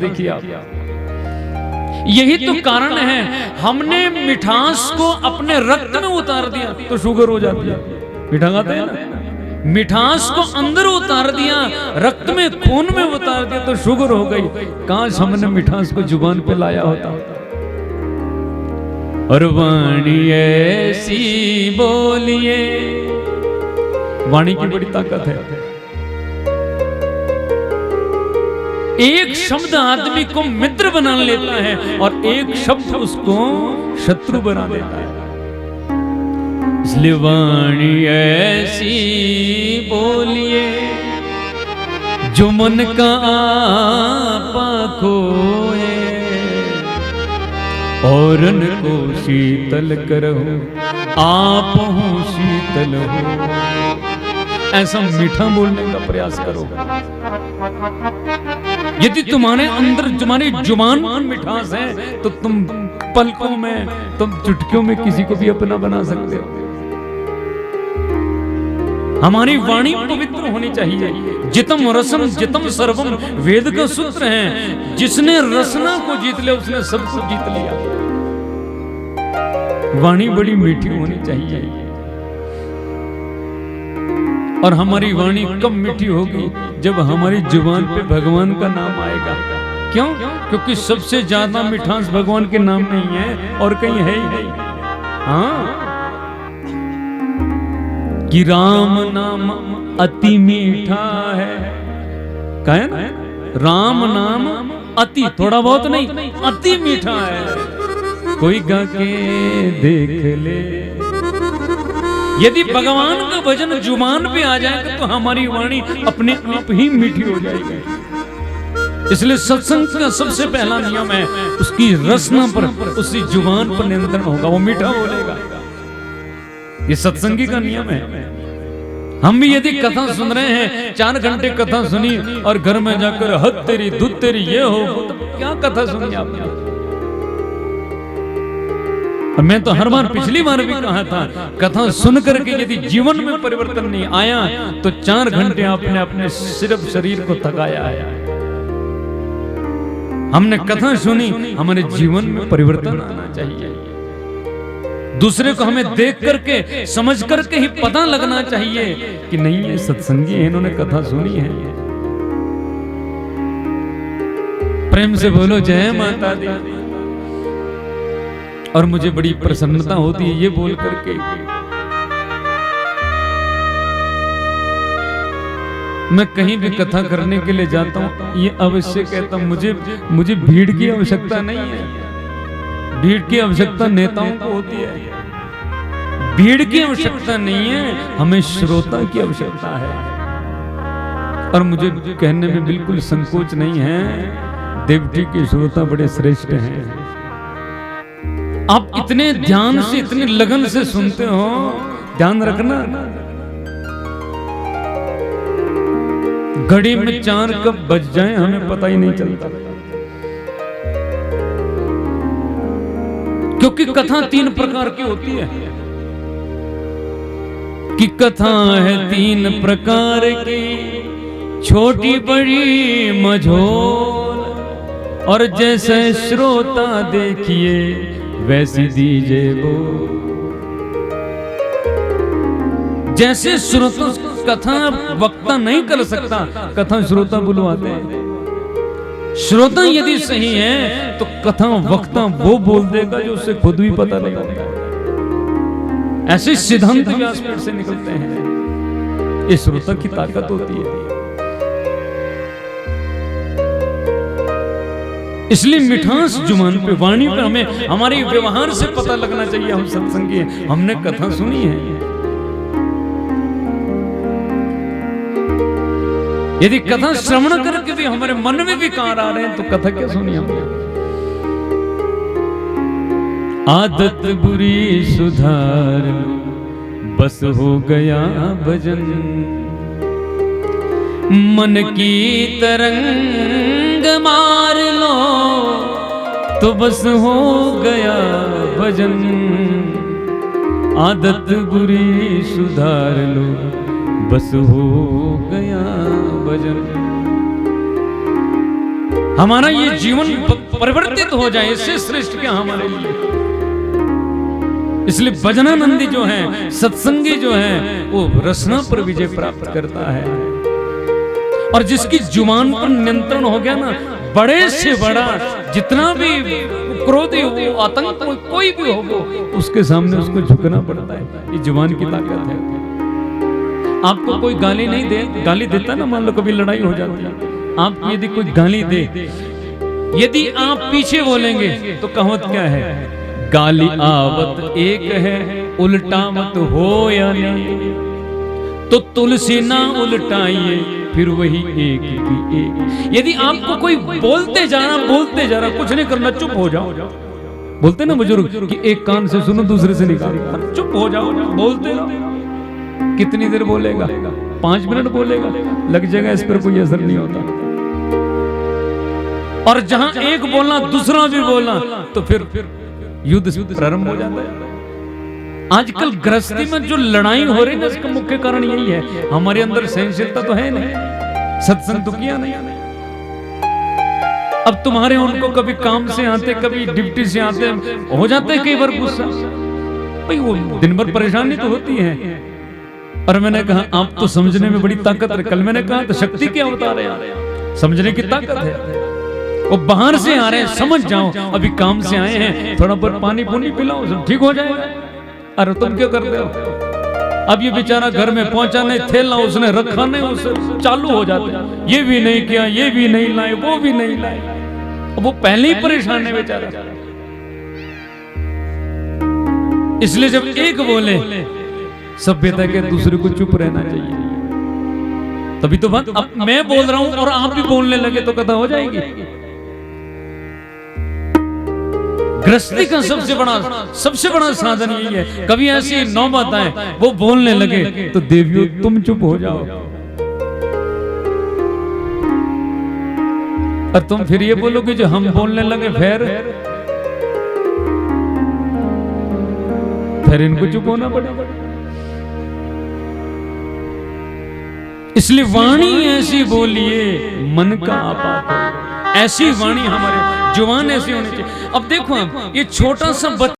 देखिए आप। यही तो कारण है, हमने मिठास को अपने रक्त में उतार दिया तो शुगर हो जाती है। मीठा खाते हैं ना, मिठास को अंदर उतार दिया, रक्त में खून में उतार दिया तो शुगर हो गई। काश हमने मिठास को जुबान पे लाया होता। और वाणी ऐसी बोलिए, वाणी की बड़ी ताकत है। एक शब्द आदमी को मित्र बना लेता है और एक शब्द उसको शत्रु बना देता है। इसलिए वाणी ऐसी बोलिए जो मन का आपा खोए, औरन को शीतल करहु आप हो शीतल हो। ऐसा मीठा बोलने का प्रयास करो। यदि तुम्हारे अंदर तुम्हारी जुबान में मिठास है तो तुम पलकों में, तुम चुटकियों में किसी को भी अपना बना सकते हो। हमारी वाणी पवित्र होनी चाहिए। जितम रसम जितम सर्वम वेद का सूत्र है। जिसने रसना को जीत लिया उसने सब कुछ जीत लिया। वाणी बड़ी मीठी होनी चाहिए। और हमारी वाणी कब मीठी होगी? जब हमारी जुबान पे भगवान का नाम आएगा। क्यों? क्योंकि सबसे ज्यादा मिठास भगवान के नाम में ही है और कहीं है ही नहीं। हाँ, कि राम नाम अति मीठा है। कहे ना, राम नाम अति, थोड़ा बहुत नहीं, अति मीठा है। कोई गा के देख ले। यदि भगवान का भजन जुबान पे आ जाएगा तो हमारी वाणी अपने आप ही मीठी हो जाएगी। इसलिए सत्संग का सबसे पहला नियम है, उसकी रसना पर, उसकी जुबान पर नियंत्रण होगा, वो मीठा बोलेगा। ये सत्संगी का नियम है। हम भी यदि कथा सुन रहे हैं, 4 घंटे कथा सुनी और घर में जाकर हद तेरी दूध तेरी ये हो, तो क्या कथा सुनी आपने? मैं तो हर बार, पिछली बार भी कहा था, कथा सुन करके यदि जीवन में परिवर्तन नहीं आया तो 4 घंटे आपने अपने सिर्फ शरीर को थकाया है। हमने कथा सुनी, हमारे जीवन में परिवर्तन आना चाहिए। दूसरे को हमें देख करके, समझ करके ही पता लगना चाहिए कि नहीं ये सत्संगी है, इन्होंने कथा सुनी है। प्रेम से बोलो जय माता दी। और मुझे बड़ी प्रसन्नता होती है ये बोल करके, मैं कहीं भी कथा करने के लिए जाता हूँ ये अवश्य कहता हूँ, मुझे भीड़ की आवश्यकता नहीं है। भीड़ की आवश्यकता नेताओं को होती है। भीड़ की आवश्यकता नहीं है, हमें श्रोता की आवश्यकता है। और मुझे कहने में बिल्कुल संकोच नहीं है, देवटी के श्रोता बड़े श्रेष्ठ हैं। आप इतने ध्यान से, इतनी लगन से सुनते हो, ध्यान रखना। घड़ी में 4 कब बज जाए हमें पता ही नहीं चलता। क्योंकि कथा 3 प्रकार की होती है। कि कथा है 3 प्रकार की, छोटी बड़ी मझोल, और जैसे श्रोता देखिए वैसी दीजिए वो। जैसे श्रोता, कथा वक्ता नहीं कर सकता, कथा श्रोता बुलवाते हैं। श्रोता यदि सही है तो कथा वक्ता वो बोल देगा जो उसे खुद भी पता नहीं होता। ऐसे सिद्धांत व्यासपीठ से निकलते हैं। ये श्रोता की ताकत होती है। इसलिए मिठास जुबान पे, वाणी पे हमें हमारे व्यवहार से पता लगना चाहिए हम सत्संगी हैं, हमने कथा सुनी है। यदि कथा श्रवण करके भी हमारे मन में विकार आ रहे हैं तो कथा क्या सुनी हमने? आदत बुरी सुधार बस हो गया भजन, मन की तरंग मार लो तो बस हो गया भजन। आदत बुरी सुधार लो बस हो गया भजन। हमारा ये जीवन परिवर्तित हो जाए, इससे श्रेष्ठ क्या हमारे लिए। इसलिए भजनानंदी जो है, सत्संगी जो है, वो रसना पर विजय प्राप्त करता है। और जिसकी जुबान पर नियंत्रण हो गया ना, बड़े से बड़ा जितना भी क्रोधी हो, आतंक हो, कोई भी हो, उसके सामने उसको झुकना पड़ता है। ये जुबान की ताकत है। आपको कोई गाली नहीं दे, गाली देता ना, मान लो कभी लड़ाई हो जाती है, आपको यदि कोई गाली दे, यदि आप पीछे बोलेंगे तो कहावत क्या है, गाली आवत एक है, उल्टा मत हो या नहीं, तो तुलसी ना उल्टाइए, फिर वही एक की एक। यदि आपको कोई बोलते जा रहा, कुछ नहीं करना, चुप हो जाओ। बोलते ना बुजुर्ग कि एक कान से सुनो, दूसरे से निकालो, चुप हो जाओ, बोलते रहो। कितनी देर बोलेगा? 5 मिनट बोलेगा, लग जाएगा, इस पर कोई असर नहीं होता। और जहां एक बोलना, दूसरा भी बोलना, तो फिर युद्ध प्रारंभ हो जाता है। आजकल गृहस्थी में जो लड़ाई हो रही है, इसका मुख्य कारण यही है, हमारे अंदर सहनशीलता तो है नहीं, सत्संग तो किया नहीं। अब तुम्हारे उनको कभी काम से आते, कभी ड्यूटी से आते, हो जाते हैं कई बार गुस्सा, भाई वो दिन भर परेशानी तो होती है। और मैंने कहा आप तो समझने में बड़ी ताकत है। कल मैंने कहा तो शक्ति क्या अवतार है, समझने की ताकत है। वो बाहर से आ रहे हैं, समझ जाओ, अभी काम से आए हैं, थोड़ा बहुत पानी पुनी पिलाओ, सब ठीक हो जाएगा। अरे तुम क्या करते हो? अब ये बेचारा घर में पहुंचा नहीं, थैला उसने रखा नहीं, उसे चालू हो जाता है, ये भी नहीं किया, ये भी नहीं लाए, वो भी नहीं लाए, वो पहले ही परेशान है बेचारा। इसलिए जब एक बोले, सभ्यता के दूसरे को चुप रहना चाहिए। तभी तो बात, अब मैं बोल रहा हूं और आप भी बोलने लगे तो कथा हो जाएगी। गृहस्थी का सबसे बड़ा साधन यही है। कभी ऐसी नौबत आए, वो बोलने लगे तो देवियों तुम चुप हो जाओ, और तुम फिर ये बोलोगे जो हम बोलने लगे, फिर इनको चुप होना पड़ेगा। इसलिए वाणी ऐसी बोलिए, मन का आपा, ऐसी वाणी हमारे जुबान ऐसी होनी चाहिए। अब देखो, ये छोटा सा